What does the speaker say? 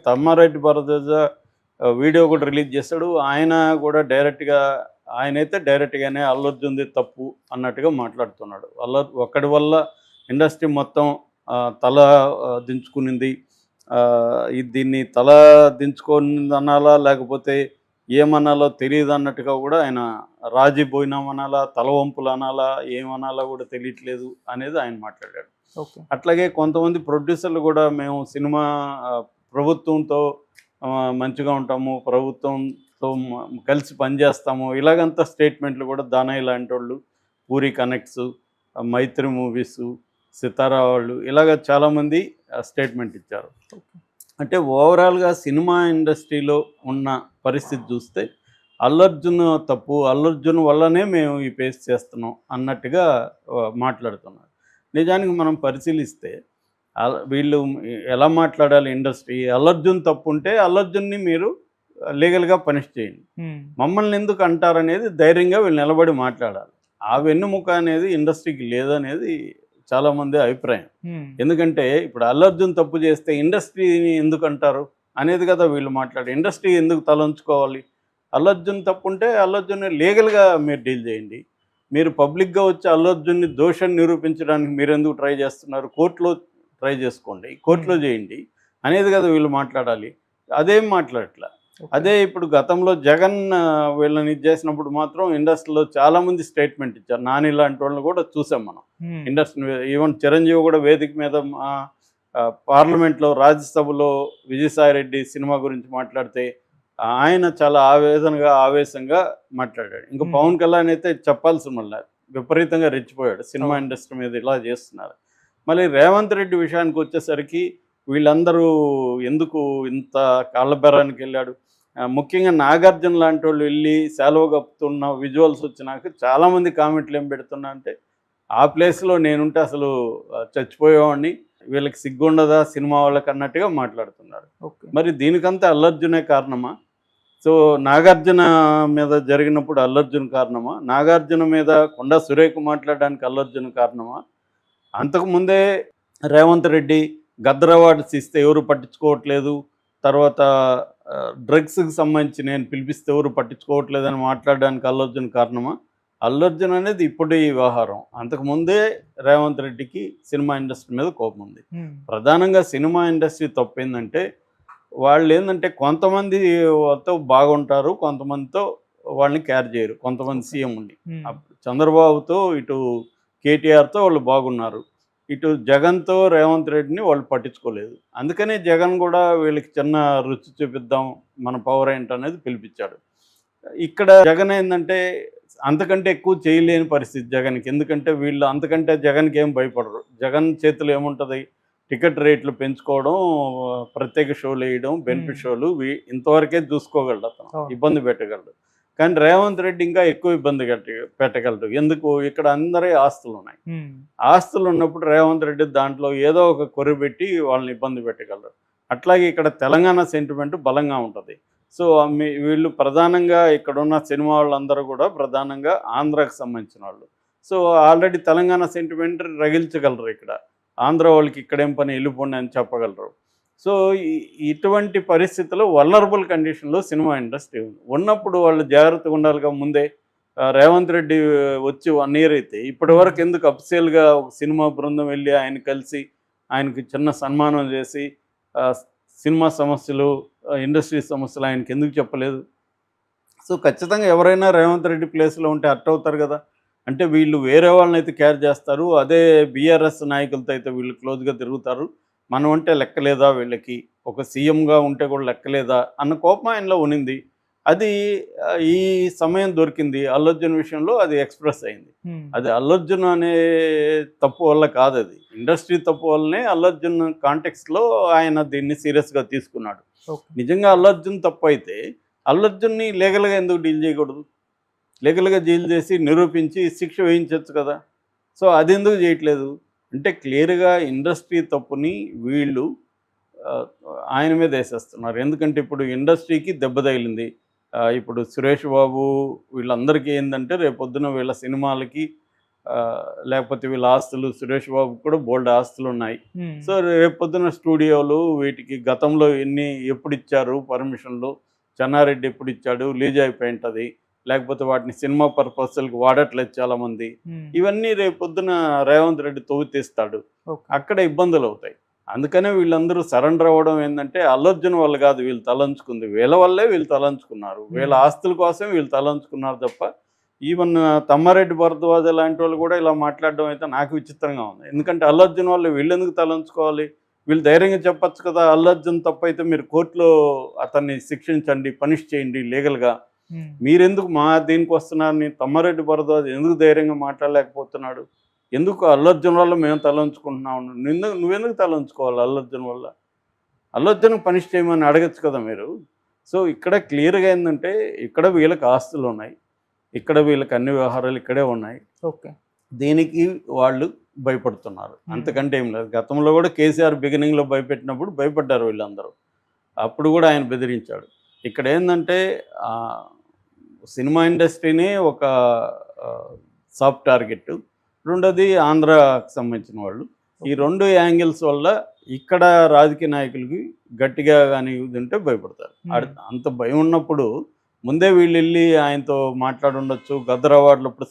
Tammareddy Bharadwaj video కూడా release చేశాడు. ఆయన కూడా ఆయనైతే డైరెక్ట్‌గానే అల్లు అర్జున్‌ది తప్పు అన్నట్టుగా మాట్లాడుతున్నాడు. ఒక్కడి వల్ల ఇండస్ట్రీ మొత్తం తల దించుకునింది. దీన్ని తల దించుకొనిందనాలా లేకపోతే ఏమనాలో తెలీదన్నట్టుగా కూడా ఆయన రాజీ భోజనం తల వంపులు అనాలా, ఏమనాలో కూడా తెలియట్లేదు అనేది ఆయన మాట్లాడాడు. ఓకే. అట్లాగే కొంతమంది ప్రొడ్యూసర్లు కూడా మేము సినిమా ప్రభుత్వంతో మంచిగా ఉంటాము, ప్రభుత్వంతో కలిసి పనిచేస్తాము ఇలాగంతా స్టేట్మెంట్లు కూడా దానయ్య లాంటోళ్ళు, పూరి కనెక్ట్స్, మైత్రి మూవీసు, సితారా వాళ్ళు ఇలాగ చాలామంది స్టేట్మెంట్ ఇచ్చారు. అంటే ఓవరాల్గా సినిమా ఇండస్ట్రీలో ఉన్న పరిస్థితి చూస్తే అల్లు అర్జున్ తప్పు, అల్లు అర్జున్ వల్లనే మేము ఈ ఫేస్ చేస్తున్నాం అన్నట్టుగా మాట్లాడుతున్నారు. నిజానికి మనం పరిశీలిస్తే వీళ్ళు ఎలా మాట్లాడాలి ఇండస్ట్రీ, అల్లు అర్జున్ తప్పు ఉంటే అల్లు అర్జున్ని మీరు లీగల్గా పనిష్ చేయండి, మమ్మల్ని ఎందుకు అంటారనేది ధైర్యంగా వీళ్ళు నిలబడి మాట్లాడాలి. ఆ వెన్నుముక అనేది ఇండస్ట్రీకి లేదనేది చాలామంది అభిప్రాయం. ఎందుకంటే ఇప్పుడు అల్లు అర్జున్ తప్పు చేస్తే ఇండస్ట్రీని ఎందుకు అంటారు అనేది కదా వీళ్ళు మాట్లాడే. ఇండస్ట్రీ ఎందుకు తలంచుకోవాలి? అల్లు అర్జున్ తప్పు ఉంటే అల్లు అర్జున్ని లీగల్గా మీరు డీల్ చేయండి. మీరు పబ్లిక్గా వచ్చి అల్లు అర్జున్ని దోషం నిరూపించడానికి మీరు ఎందుకు ట్రై చేస్తున్నారు? కోర్టులో ట్రై చేసుకోండి, కోర్టులో చేయండి అనేది కదా వీళ్ళు మాట్లాడాలి. అదేం మాట్లాడట్లా. అదే ఇప్పుడు గతంలో జగన్ వీళ్ళని చేసినప్పుడు మాత్రం ఇండస్ట్రీలో చాలామంది స్టేట్మెంట్ ఇచ్చారు. నాని లాంటి వాళ్ళని కూడా చూసాం మనం ఇండస్ట్రీ. ఈవెన్ చిరంజీవి కూడా వేదిక మీద పార్లమెంట్లో రాజ్యసభలో విజయసాయిరెడ్డి సినిమా గురించి మాట్లాడితే ఆయన చాలా ఆవేశంగా మాట్లాడాడు. ఇంకా పవన్ కళ్యాణ్ అయితే చెప్పాల్సి మళ్ళీ విపరీతంగా రెచ్చిపోయాడు, సినిమా ఇండస్ట్రీ మీద ఇలా చేస్తున్నారు. మళ్ళీ రేవంత్ రెడ్డి విషయానికి వచ్చేసరికి వీళ్ళందరూ ఎందుకు ఇంత కాళ్ళబెరానికి వెళ్ళాడు. ముఖ్యంగా నాగార్జున లాంటి వాళ్ళు వెళ్ళి సెలవు కప్పుతున్న విజువల్స్ వచ్చినాక చాలామంది కామెంట్లు ఏం పెడుతున్నా అంటే ఆ ప్లేస్లో నేనుంటే అసలు చచ్చిపోయేవాడిని, వీళ్ళకి సిగ్గుండదా సినిమా వాళ్ళకి అన్నట్టుగా మాట్లాడుతున్నారు. మరి దీనికంతా అల్లు అర్జునే కారణమా? సో నాగార్జున మీద జరిగినప్పుడు అల్లు అర్జున్ కారణమా? నాగార్జున మీద కొండా సురేఖ మాట్లాడడానికి అల్లు అర్జున్ కారణమా? అంతకుముందే రేవంత్ రెడ్డి గద్దర్ అవార్డ్స్ ఇస్తే ఎవరు పట్టించుకోవట్లేదు, తర్వాత డ్రగ్స్కి సంబంధించి నేను పిలిపిస్తే ఎవరు పట్టించుకోవట్లేదని మాట్లాడడానికి అల్లు అర్జున్ కారణమా? అల్లు అర్జున్ అనేది ఇప్పుడు ఈ వ్యవహారం. అంతకుముందే రేవంత్ రెడ్డికి సినిమా ఇండస్ట్రీ మీద కోపం ఉంది. ప్రధానంగా సినిమా ఇండస్ట్రీ తప్పేందంటే వాళ్ళు ఏంటంటే కొంతమందితో బాగుంటారు, కొంతమందితో వాళ్ళని కేర్ చేయరు. కొంతమంది సీఎం ఉండి చంద్రబాబుతో ఇటు కేటీఆర్తో వాళ్ళు బాగున్నారు, ఇటు జగన్తో రేవంత్ రెడ్డిని వాళ్ళు పట్టించుకోలేదు. అందుకనే జగన్ కూడా వీళ్ళకి చిన్న రుచి చూపిద్దాం, మన పవర్ ఏంటనేది పిలిపించాడు. ఇక్కడ జగన్ ఏంటంటే అంతకంటే ఎక్కువ చేయలేని పరిస్థితి జగన్కి. ఎందుకంటే వీళ్ళు అంతకంటే జగన్కి ఏం భయపడరు. జగన్ చేతులు ఏముంటుంది? టికెట్ రేట్లు పెంచుకోవడం, ప్రత్యేక షోలు వేయడం, బెనిఫిట్ షోలు, ఇంతవరకే చూసుకోగలడు, అతను ఇబ్బంది పెట్టగలడు. కానీ రేవంత్ రెడ్డి ఇంకా ఎక్కువ ఇబ్బంది పెట్టగలడు. ఎందుకు? ఇక్కడ అందరి ఆస్తులు ఉన్నాయి. ఆస్తులు ఉన్నప్పుడు రేవంత్ రెడ్డి దాంట్లో ఏదో ఒక కొర్రి పెట్టి వాళ్ళని ఇబ్బంది పెట్టగలరు. అట్లాగే ఇక్కడ తెలంగాణ సెంటిమెంట్ బలంగా ఉంటుంది. సో వీళ్ళు ప్రధానంగా ఇక్కడున్న సినిమా వాళ్ళందరూ కూడా ప్రధానంగా ఆంధ్రాకి సంబంధించిన వాళ్ళు. సో ఆల్రెడీ తెలంగాణ సెంటిమెంట్ రగిల్చగలరు. ఇక్కడ ఆంధ్ర వాళ్ళకి ఇక్కడేం పని, వెళ్ళిపోండి అని చెప్పగలరు. సో ఇటువంటి పరిస్థితుల్లో వల్నరబుల్ కండిషన్లో సినిమా ఇండస్ట్రీ ఉన్నప్పుడు వాళ్ళు జాగ్రత్తగా ఉండాలిగా. ముందే రేవంత్ రెడ్డి వచ్చి 1 year అయితే ఇప్పటి వరకు ఎందుకు అఫీషియల్గా ఒక సినిమా బృందం వెళ్ళి ఆయన కలిసి ఆయనకి చిన్న సన్మానం చేసి సినిమా సమస్యలు, ఇండస్ట్రీ సమస్యలు ఆయనకి ఎందుకు చెప్పలేదు? సో ఖచ్చితంగా ఎవరైనా రేవంత్ రెడ్డి ప్లేస్లో ఉంటే హర్ట్ అవుతారు కదా. అంటే వీళ్ళు వేరే వాళ్ళని అయితే కేర్ చేస్తారు, అదే బీఆర్ఎస్ నాయకులతో అయితే వీళ్ళు క్లోజ్గా తిరుగుతారు. మనం అంటే లెక్కలేదా వీళ్ళకి, ఒక సీఎంగా ఉంటే కూడా లెక్కలేదా అన్న కోపం ఆయనలో ఉనింది. అది ఈ సమయం దొరికింది అల్లు అర్జున్ విషయంలో, అది ఎక్స్ప్రెస్ అయింది. అది అల్లు అర్జున్ అనే తప్పు వల్ల కాదు, అది ఇండస్ట్రీ తప్పు వల్లనే అల్లు అర్జున్ కాంటెక్స్లో ఆయన దీన్ని సీరియస్గా తీసుకున్నాడు. నిజంగా అల్లు అర్జున్ తప్పు అయితే అల్లు అర్జున్ని లీగల్గా ఎందుకు డీల్ చేయకూడదు? లీగల్గా డీల్ చేసి నిరూపించి శిక్ష వేయించవచ్చు కదా. సో అది ఎందుకు చేయట్లేదు అంటే క్లియర్గా ఇండస్ట్రీ తప్పుని వీళ్ళు ఆయన మీద వేసేస్తున్నారు. ఎందుకంటే ఇప్పుడు ఇండస్ట్రీకి దెబ్బ తగిలింది. ఇప్పుడు సురేష్ బాబు వీళ్ళందరికీ ఏంటంటే రేపొద్దున వీళ్ళ సినిమాలకి లేకపోతే వీళ్ళ ఆస్తులు, సురేష్ బాబు కూడా బోల్డ్ ఆస్తులు ఉన్నాయి. ఉమ్, సో రేపొద్దున స్టూడియోలు వీటికి గతంలో ఎప్పుడు ఇచ్చారు పర్మిషన్లు, చెన్నారెడ్డి ఎప్పుడు ఇచ్చాడు, రిలీజ్ అయిపోయి ఉంటుంది, లేకపోతే వాటిని సినిమా పర్పస్లకు వాడట్లేదు చాలామంది. ఉమ్, ఇవన్నీ రేపొద్దున రేవంత్ రెడ్డి తవ్వి తీస్తాడు, ఓకే. అక్కడ ఇబ్బందులు అవుతాయి. అందుకనే వీళ్ళందరూ సరెండర్ అవ్వడం ఏంటంటే అల్లు అర్జున్ వాళ్ళు కాదు వీళ్ళు తలంచుకుంది, వీళ్ళ వల్లే వీళ్ళు తలంచుకున్నారు, వీళ్ళ ఆస్తుల కోసం వీళ్ళు తలంచుకున్నారు తప్ప. ఈవెన్ తమ్మారెడ్డి భరద్వాజ లాంటి వాళ్ళు కూడా ఇలా మాట్లాడడం అయితే నాకు విచిత్రంగా ఉంది. ఎందుకంటే అల్లు అర్జున్ వాళ్ళు వీళ్ళెందుకు తలంచుకోవాలి? వీళ్ళు ధైర్యంగా చెప్పచ్చు కదా, అల్లు అర్జున్ తప్పైతే మీరు కోర్టులో అతన్ని శిక్షించండి, పనిష్ చేయండి లీగల్గా. ఉమ్, మీరెందుకు మా దీనికి వస్తున్నారని తమ్మారెడ్డి భరద్వాజ్ ఎందుకు ధైర్యంగా మాట్లాడలేకపోతున్నాడు? ఎందుకు అల్లు అర్జున్ వల్ల మేము తలంచుకుంటున్నాం, నువ్వెందుకు తలంచుకోవాలి అల్లు అర్జున్ వల్ల? అల్లు అర్జున్ పనిష్ చేయమని అడగచ్చు కదా మీరు. సో ఇక్కడ క్లియర్గా ఏంటంటే ఇక్కడ వీళ్ళకి ఆస్తులు ఉన్నాయి, ఇక్కడ వీళ్ళకి అన్ని వ్యవహారాలు ఇక్కడే ఉన్నాయి, ఓకే. దీనికి వాళ్ళు భయపడుతున్నారు, అంతకంటే ఏం లేదు. గతంలో కూడా కేసీఆర్ బిగినింగ్లో భయపెట్టినప్పుడు భయపడ్డారు వీళ్ళందరూ, అప్పుడు కూడా ఆయన బెదిరించాడు. ఇక్కడ ఏంటంటే సినిమా ఇండస్ట్రీనే ఒక సాఫ్ట్ టార్గెట్, రెండోది ఆంధ్రాకి సంబంధించిన వాళ్ళు. ఈ రెండు యాంగిల్స్ వల్ల ఇక్కడ రాజకీయ నాయకులకి గట్టిగా కానీ ఇది ఉంటే భయపడతారు. అంత భయం ఉన్నప్పుడు ముందే వీళ్ళు వెళ్ళి ఆయనతో మాట్లాడుండొచ్చు, గద్దర్ అవార్డులు అప్పుడు